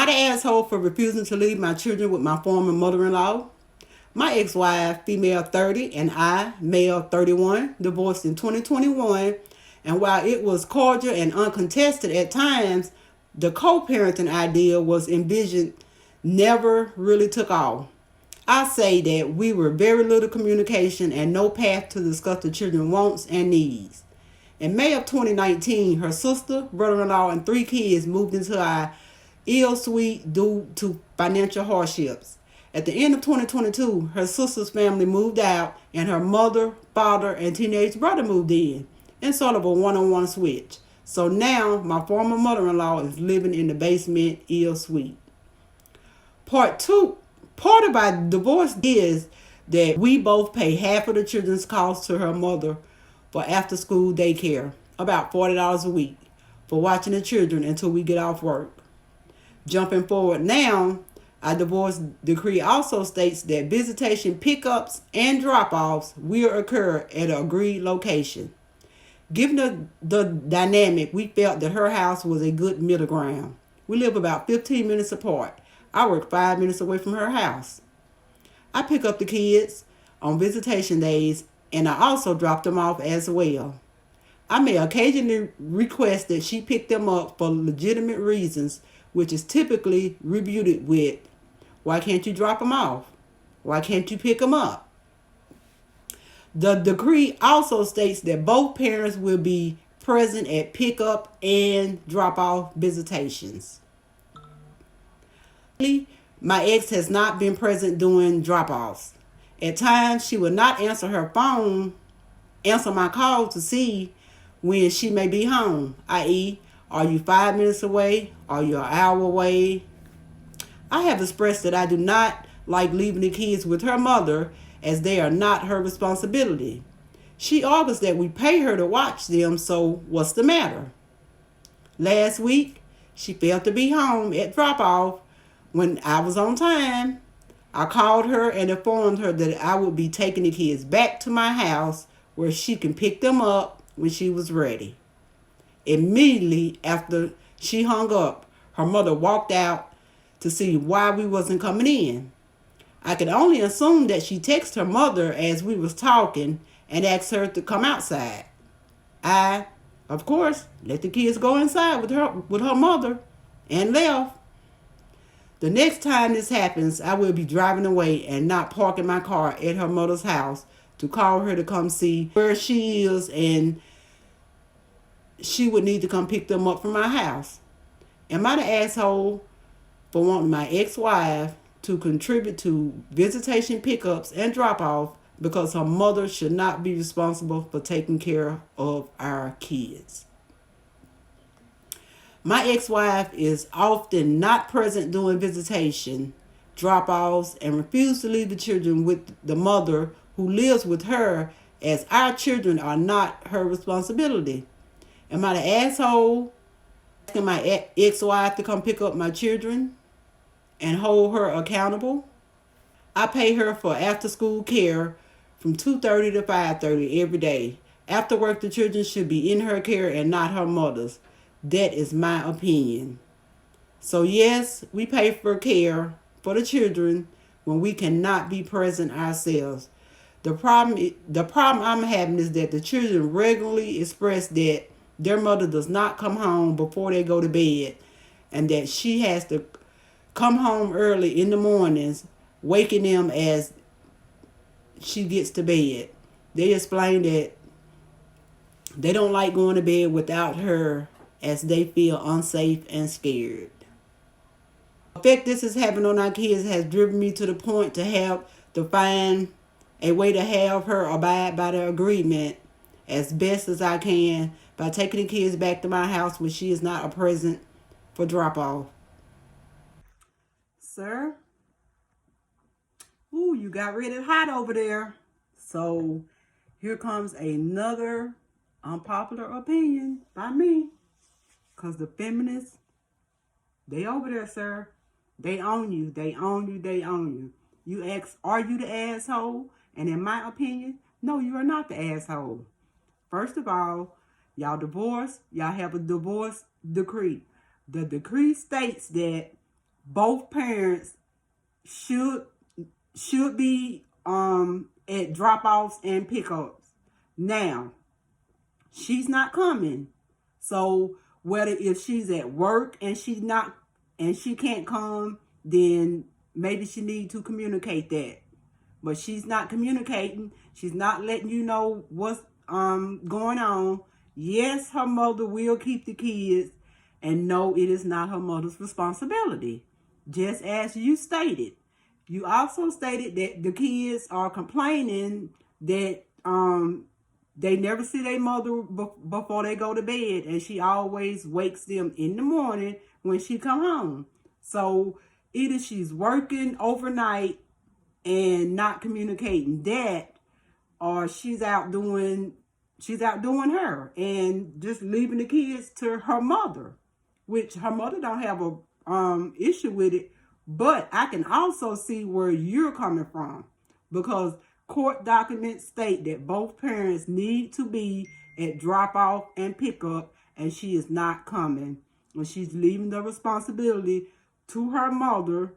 I the asshole for refusing to leave my children with my former mother-in-law? My ex-wife, female 30, and I, male 31, divorced in 2021. And while it was cordial and uncontested at times, the co-parenting idea was envisioned never really took off. I say that we were very little communication and no path to discuss the children's wants and needs. In May of 2019, her sister, brother-in-law, and 3 kids moved into our ill suite due to financial hardships. At the end of 2022, her sister's family moved out and her mother, father, and teenage brother moved in sort of a one-on-one switch. So now my former mother-in-law is living in the basement ill suite. Part of our divorce is that we both pay half of the children's costs to her mother for after school daycare, about $40 a week, for watching the children until we get off work. Jumping forward now, our divorce decree also states that visitation pickups and drop-offs will occur at an agreed location. Given the dynamic, we felt that her house was a good middle ground. We live about 15 minutes apart. I work 5 minutes away from her house. I pick up the kids on visitation days, and I also drop them off as well. I may occasionally request that she pick them up for legitimate reasons, which is typically rebutted with, "Why can't you drop them off? Why can't you pick them up?" The decree also states that both parents will be present at pickup and drop-off visitations. My ex has not been present during drop-offs. At times, she will not answer my call to see when she may be home, i.e., are you 5 minutes away? Are you an hour away? I have expressed that I do not like leaving the kids with her mother as they are not her responsibility. She argues that we pay her to watch them, so what's the matter? Last week, she failed to be home at drop-off when I was on time. I called her and informed her that I would be taking the kids back to my house where she can pick them up when she was ready. Immediately after she hung up, her mother walked out to see why we wasn't coming in. I could only assume that she texted her mother as we was talking and asked her to come outside. I, of course, let the kids go inside with her mother and left. The next time this happens, I will be driving away and not parking my car at her mother's house to call her to come see where she is, and she would need to come pick them up from my house. Am I the asshole for wanting my ex-wife to contribute to visitation pickups and drop-off because her mother should not be responsible for taking care of our kids? My ex-wife is often not present during visitation, drop-offs, and refuses to leave the children with the mother who lives with her, as our children are not her responsibility. Am I the asshole asking my ex-wife to come pick up my children and hold her accountable? I pay her for after-school care from 2:30 to 5:30 every day. After work, the children should be in her care and not her mother's. That is my opinion. So yes, we pay for care for the children when we cannot be present ourselves. The problem I'm having is that the children regularly express that their mother does not come home before they go to bed, and that she has to come home early in the mornings, waking them as she gets to bed. They explain that they don't like going to bed without her, as they feel unsafe and scared. The effect this is having on our kids has driven me to the point to find a way to have her abide by the agreement as best as I can by taking the kids back to my house when she is not a present for drop-off. Sir? Ooh, you got really hot over there. So here comes another unpopular opinion by me. Because the feminists, they over there, sir. They own you. They own you. They own you. You ask, are you the asshole? And in my opinion, no, you are not the asshole. First of all, y'all divorced. Y'all have a divorce decree. The decree states that both parents should be at drop-offs and pickups. Now, she's not coming. So whether if she's at work and she can't come, then maybe she need to communicate that. But she's not communicating. She's not letting you know what's going on. Yes, her mother will keep the kids, and no, it is not her mother's responsibility. Just as you stated. You also stated that the kids are complaining that they never see their mother before they go to bed, and she always wakes them in the morning when she come home. So either she's working overnight and not communicating that, or she's out doing her and just leaving the kids to her mother, which her mother don't have a issue with it. But I can also see where you're coming from, because court documents state that both parents need to be at drop off and pick up, and she is not coming. And she's leaving the responsibility to her mother,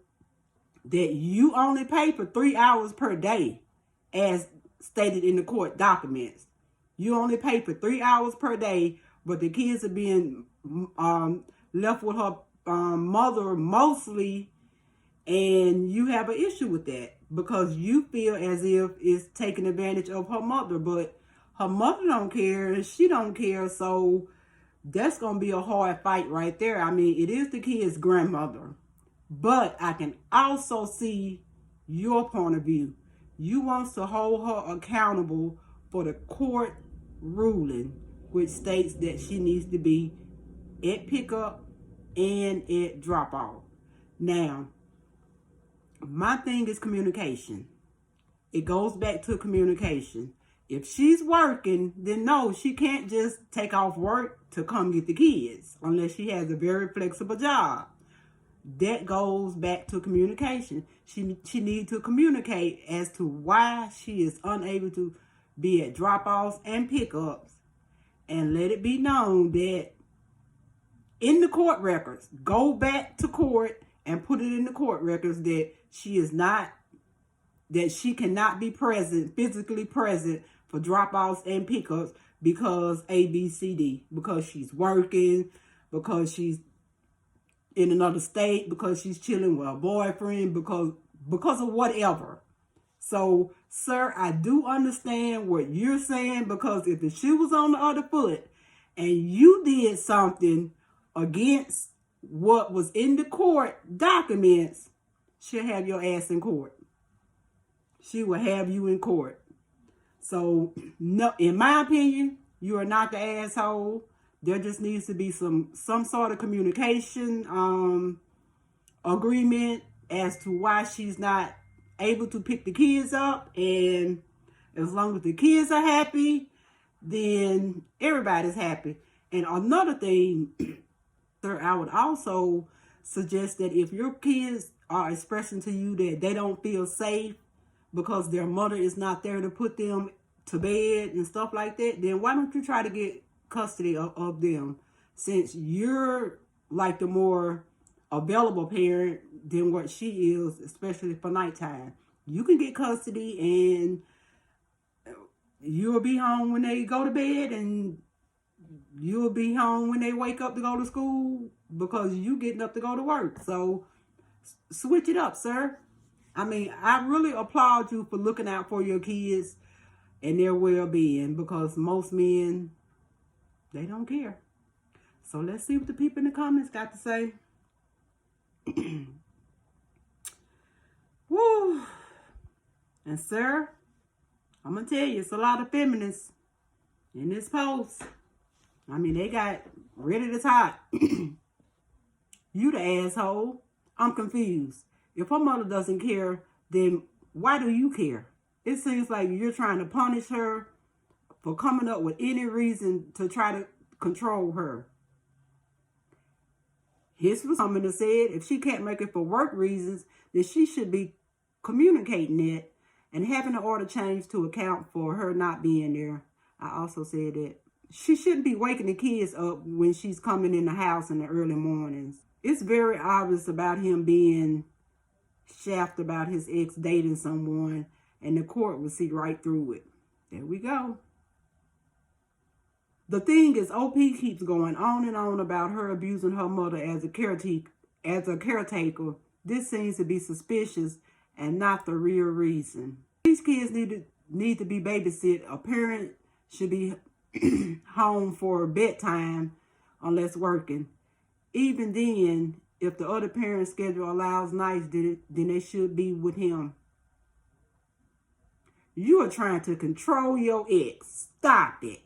that you only pay for 3 hours per day, as stated in the court documents. You only pay for 3 hours per day, but the kids are being left with her mother mostly, and you have an issue with that because you feel as if it's taking advantage of her mother, but her mother don't care and she don't care. So that's going to be a hard fight right there. I mean, it is the kid's grandmother, but I can also see your point of view. You want to hold her accountable for the court ruling, which states that she needs to be at pickup and at drop off. Now, my thing is communication. It goes back to communication. If she's working, then no, she can't just take off work to come get the kids unless she has a very flexible job. That goes back to communication. She needs to communicate as to why she is unable to be at drop-offs and pickups, and let it be known that in the court records, go back to court and put it in the court records that she cannot be physically present for drop-offs and pickups because A, B, C, D, because she's working, because she's in another state, because she's chilling with a boyfriend, because of whatever. So, sir, I do understand what you're saying, because if the shoe was on the other foot and you did something against what was in the court documents, she'll have your ass in court. She will have you in court. So, no, in my opinion, you are not the asshole. There just needs to be some sort of communication agreement as to why she's not able to pick the kids up. And as long as the kids are happy, then everybody's happy. And another thing, sir, I would also suggest that if your kids are expressing to you that they don't feel safe because their mother is not there to put them to bed and stuff like that, then why don't you try to get custody of them, since you're like the more available parent than what she is, especially for nighttime. You can get custody and you'll be home when they go to bed, and you'll be home when they wake up to go to school, because you getting up to go to work. So switch it up, sir. I mean, I really applaud you for looking out for your kids and their well-being, because most men, they don't care. So let's see what the people in the comments got to say. Woo. And sir, I'm going to tell you, it's a lot of feminists in this post. I mean, they got ready to talk. You the asshole. I'm confused. If her mother doesn't care, then why do you care? It seems like you're trying to punish her for coming up with any reason to try to control her. His was something that said if she can't make it for work reasons, then she should be communicating it and having the order changed to account for her not being there. I also said that she shouldn't be waking the kids up when she's coming in the house in the early mornings. It's very obvious about him being shafted about his ex dating someone, and the court will see right through it. There we go. The thing is, OP keeps going on and on about her abusing her mother as a caretaker. This seems to be suspicious and not the real reason. These kids need to be babysit. A parent should be home for bedtime unless working. Even then, if the other parent's schedule allows nights, then they should be with him. You are trying to control your ex. Stop it.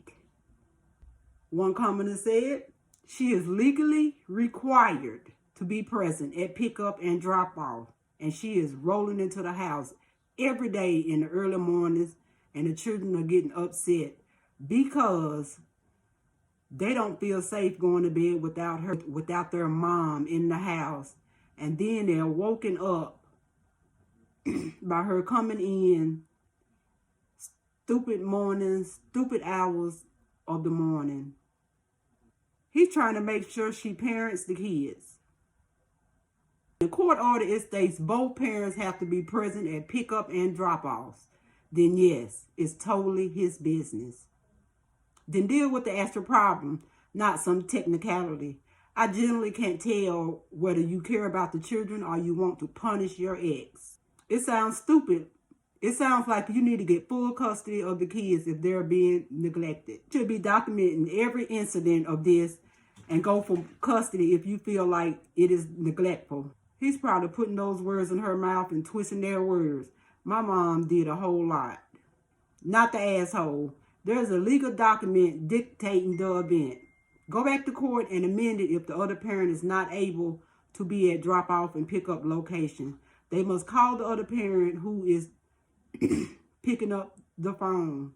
One commenter said, she is legally required to be present at pickup and drop off, and she is rolling into the house every day in the early mornings, and the children are getting upset because they don't feel safe going to bed without their mom in the house. And then they're woken up by her coming in stupid mornings, stupid hours of the morning. He's trying to make sure she parents the kids. The court order, it states both parents have to be present at pickup and drop-offs. Then yes, it's totally his business. Then deal with the actual problem, not some technicality. I generally can't tell whether you care about the children or you want to punish your ex. It sounds stupid. It sounds like you need to get full custody of the kids if they're being neglected. You should be documenting every incident of this and go for custody if you feel like it is neglectful. He's probably putting those words in her mouth and twisting their words. My mom did a whole lot. Not the asshole. There's a legal document dictating the event. Go back to court and amend it if the other parent is not able to be at drop-off and pick-up location. They must call the other parent who is picking up the phone.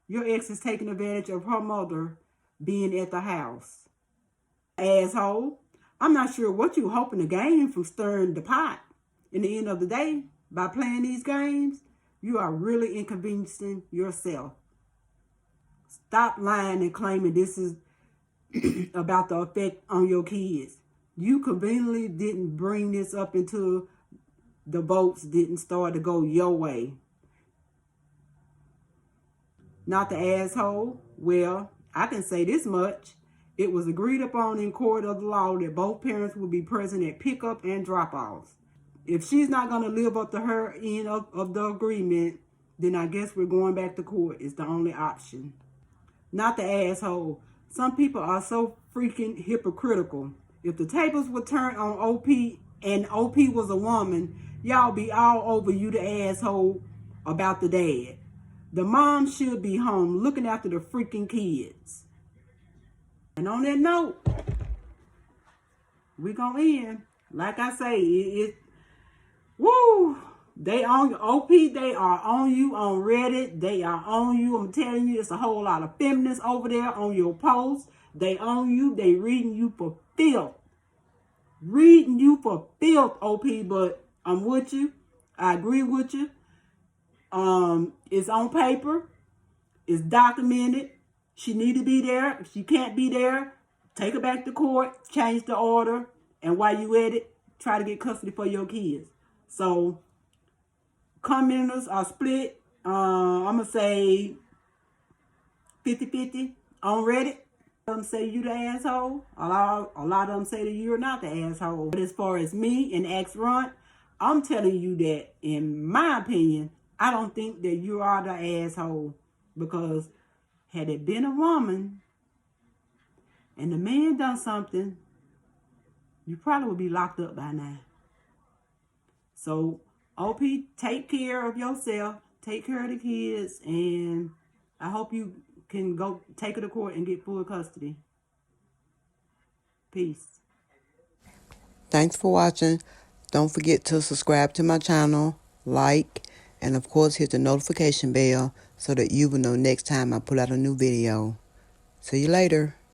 Your ex is taking advantage of her mother being at the house. Asshole. I'm not sure what you hoping to gain from stirring the pot. In the end of the day, by playing these games, you are really inconveniencing yourself. Stop lying and claiming this is about the effect on your kids. You conveniently didn't bring this up until the votes didn't start to go your way. Not the asshole. Well, I can say this much. It was agreed upon in court of the law that both parents would be present at pickup and drop-offs. If she's not going to live up to her end of the agreement, then I guess we're going back to court. It's the only option. Not the asshole. Some people are so freaking hypocritical. If the tables were turned on OP and OP was a woman, y'all be all over you, the asshole, about the dad. The mom should be home looking after the freaking kids. And on that note, we're going to end. Like I say, woo! They on OP, they are on you on Reddit. They are on you. I'm telling you, it's a whole lot of feminists over there on your posts. They on you. They reading you for filth. Reading you for filth, OP, but I'm with you. I agree with you. It's on paper. It's documented. She need to be there. If she can't be there, take her back to court, change the order, and while you at it, try to get custody for your kids. So, commenters are split. I'm going to say 50-50 on Reddit. Some say you the asshole. A lot of them say that you're not the asshole. But as far as me and Runt, I'm telling you that, in my opinion, I don't think that you are the asshole. Because had it been a woman and the man done something, you probably would be locked up by now. So, OP, take care of yourself. Take care of the kids. And I hope you can go take her to court and get full custody. Peace. Thanks for watching. Don't forget to subscribe to my channel, like, and of course hit the notification bell so that you will know next time I put out a new video. See you later.